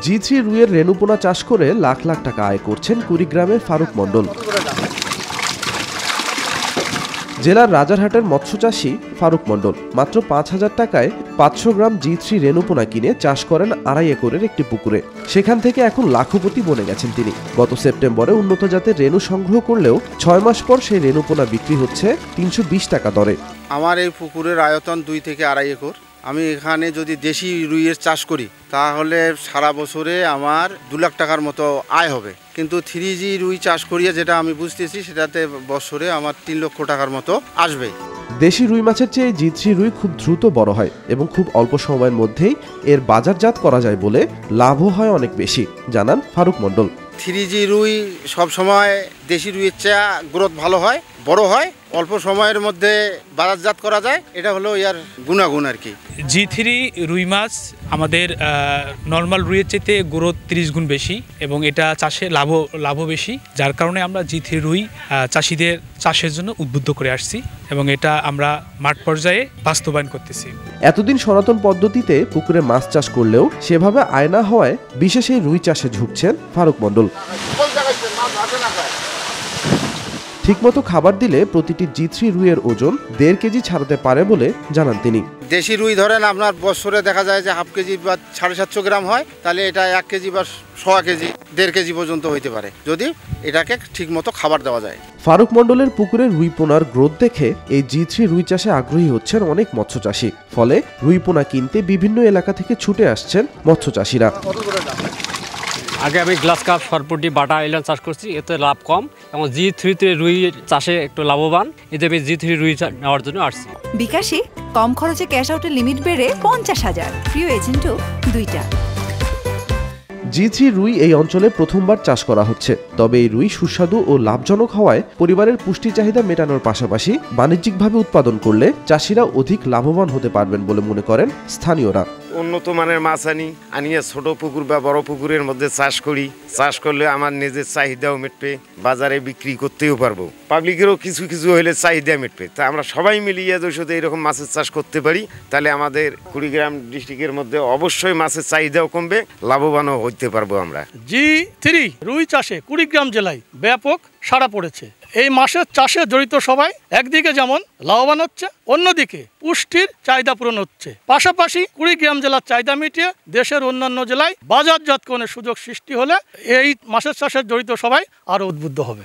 জি3 রুইয়ের রেণুপোনা চাষ করে লাখ লাখ টাকা আয় করছেন কুড়িগ্রামের ফারুক মণ্ডল। জেলার রাজারহাটের মৎস্য চাষী ফারুক মণ্ডল মাত্র ৫,০০০ টাকায় ৫০০ গ্রাম জি3 রেণুপোনা কিনে চাষ করেন ২.৫ একরের একটি পুকুরে। সেখান থেকে এখন লাখপতি বনে গেছেন তিনি। গত সেপ্টেম্বরে উন্নত জাতের রেণু সংগ্রহ করলেও ৬ মাস পর সেই রেণুপোনা বিক্রি হচ্ছে ৩২০ টাকা দরে। আমার এই পুকুরের আয়তন ২ থেকে ২.৫ একর। আমি এখানে যদি দেশি রুইয়ের চাষ করি তাহলে সারা বছরে আমার ২ লাখ টাকার মতো আয় হবে, কিন্তু 3G রুই চাষ করিয়ে যেটা আমি বুঝতেছি সেটাতে বছরে আমার ৩ লক্ষ টাকার মতো আসবে। দেশি রুই মাছের চেয়ে জি3 রুই খুব দ্রুত বড় হয় এবং খুব অল্প সময়ের মধ্যেই এর বাজারজাত করা যায় বলে লাভও হয় অনেক বেশি, জানান ফারুক মণ্ডল। 3G রুই সবসময় দেশি রুইয়ের চেয়ে গ্রোথ ভালো হয়, বড় হয়, অল্প সময়ের মধ্যে বাজারজাত করা যায়। এটা হলো ইয়ার গুণাগুণ আর কি। জি3 রুই মাছ আমাদের নর্মাল রুইয়ের চেয়ে গ্রোথ 30 গুণ বেশি এবং এটা চাষে লাভও বেশি, যার কারণে আমরা জি3 রুই চাষিদের চাষের জন্য উদ্বুদ্ধ করে আসছি এবং এটা আমরা মাঠ পর্যায়ে বাস্তবায়ন করতেছি। এতদিন সনাতন পদ্ধতিতে পুকুরে মাছ চাষ করলেও সেভাবে আয় না হওয়ায় বিশেষ এই রুই চাষে ঝুঁকছেন ফারুক মণ্ডল। ঠিকমতো খাবার দিলে প্রতিটি জি3 রুইয়ের ওজন ১.৫ কেজি ছাড়াতে পারে বলে জানান তিনি। দেশি রুই ধরেন আপনার বছরে দেখা যায় যে হাফ কেজি বা ৭৫০ গ্রাম হয়, তাহলে এটা ১ কেজি বা ১০০ কেজি ১.৫ কেজি পর্যন্ত হইতে পারে যদি এটাকে ঠিকমতো খাবার দেওয়া যায়। ফারুক মণ্ডলের পুকুরের রুই পোনার গ্রোথ দেখে এই জি3 রুই চাষে আগ্রহী হচ্ছেন অনেক মৎস্য চাষী। ফলে রুই পোনা কিনতে বিভিন্ন এলাকা থেকে ছুটে আসছেন মৎস্য চাষীরা। আগে আমি গ্লাস কাপ, সরপুটি, বাটা আইল্যান্ড চাষ করছি, এতে লাভ কম এবং জি3তে রুই চাষে একটু লাভবান, এতে আমি জি3 রুই নেওয়ার জন্য আসছি। বিকাশে কম খরচে ক্যাশ আউটের লিমিট বেড়ে ৫০,০০০, প্রিয় এজেন্টও ২টা। জি3 রুই এই অঞ্চলে প্রথমবার চাষ করা হচ্ছে, তবে এই রুই সুস্বাদু ও লাভজনক হওয়ায় পরিবারের পুষ্টি চাহিদা মেটানোর পাশাপাশি বাণিজ্যিকভাবে উৎপাদন করলে চাষিরা অধিক লাভবান হতে পারবেন বলে মনে করেন স্থানীয়রা। উন্নত মানের মাছ আনিয়ে ছোট পুকুর বা বড় পুকুরের মধ্যে চাষ করি। চাষ করলে আমার নিজের চাহিদাও মিটবে, বাজারে বিক্রি করতেও পারবো, পাবলিকেরও কিছু কিছু হলে চাহিদা মিটবে। তা আমরা সবাই মিলিয়ে যদি এরকম মাছের চাষ করতে পারি তাহলে আমাদের কুড়িগ্রাম ডিস্ট্রিক্টের মধ্যে অবশ্যই মাছের চাহিদাও কমবে, লাভবানও হতে পারবো আমরা। জি3 রুই চাষে কুড়িগ্রাম জেলায় ব্যাপক সাড়া পড়েছে। এই মাছের চাষে জড়িত সবাই একদিকে যেমন লাভবান হচ্ছে, অন্যদিকে পুষ্টির চাহিদা পূরণ হচ্ছে, পাশাপাশি কুড়িগ্রাম জেলার চাহিদা মিটিয়ে দেশের অন্যান্য জেলায় বাজারজাতকরণের সুযোগ সৃষ্টি হলে এই মাছের চাষে জড়িত সবাই আরো উদ্বুদ্ধ হবে।